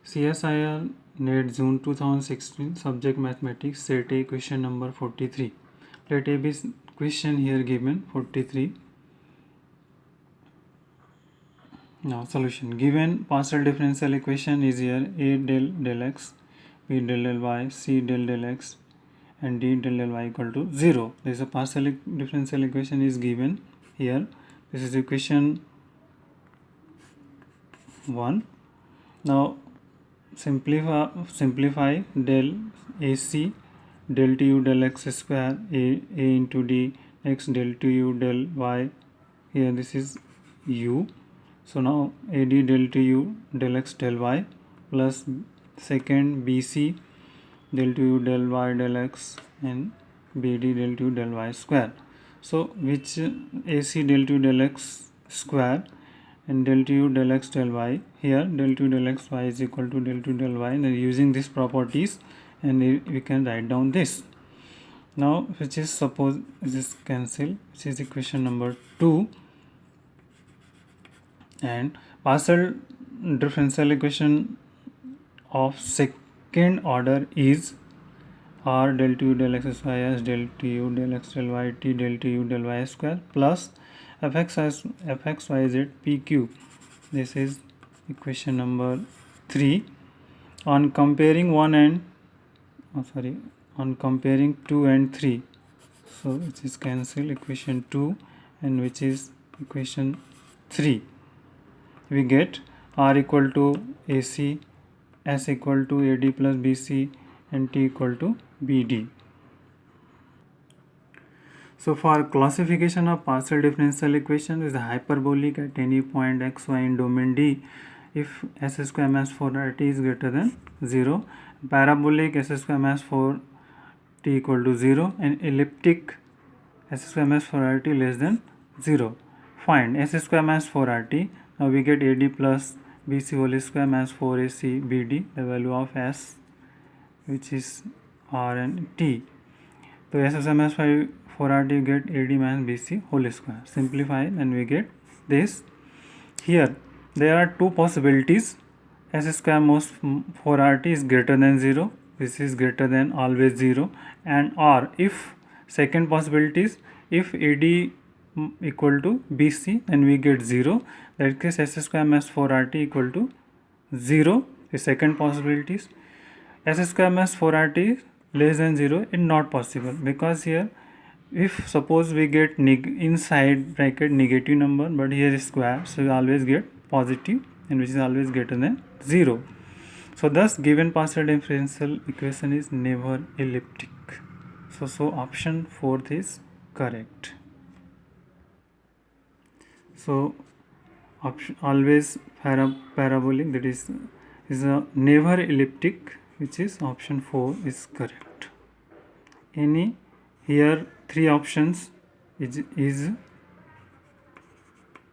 CSIR NET June 2016 subject mathematics set A question number 43. Let A be question here given 43. Now solution. Given partial differential equation is here A del x, B del y, C del x and D del y equal to 0. There is a partial differential equation is given here. This is equation 1. Now simplify del AC del tu del x square a into d x del tu del y. Here this is u. So now ad del tu del x del y plus second bc del tu del y del x and bd del tu del y square. So which ac del tu del x square and del tu del x del y, here del tu del x y is equal to del tu del y, and using these properties and we can write down this. Now which is, suppose this cancel, which is equation number 2, and partial differential equation of second order is r del tu del x y as del tu del x del y t del tu del y square plus fx y z pq. This is equation number 3. On comparing 2 and 3, so which is cancel equation 2 and which is equation 3, we get r equal to ac, s equal to ad plus bc and t equal to bd. So for classification of partial differential equation is hyperbolic at any point x, y in domain D if s square minus 4t is greater than 0, parabolic s square minus 4t equal to 0, and elliptic s square minus 4t less than 0. Find s square minus 4t. Now we get ad plus bc whole square minus 4ac bd, the value of s which is r and t. So s square minus 4rt get ad minus bc whole square. Simplify and we get this. Here there are two possibilities. S square minus 4rt is greater than 0. This is greater than always 0. And or if second possibility is if ad equal to bc, then we get 0. That case s square minus 4rt equal to 0. The second possibility is s square minus 4rt less than 0 is not possible, because here if suppose we get inside bracket negative number but here is square, so we always get positive and which is always greater than 0. So thus given partial differential equation is never elliptic. So option 4th is correct. So option always parabolic, that is a never elliptic, which is option 4 is correct. Any here 3 options is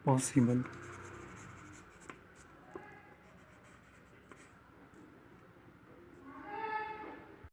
possible.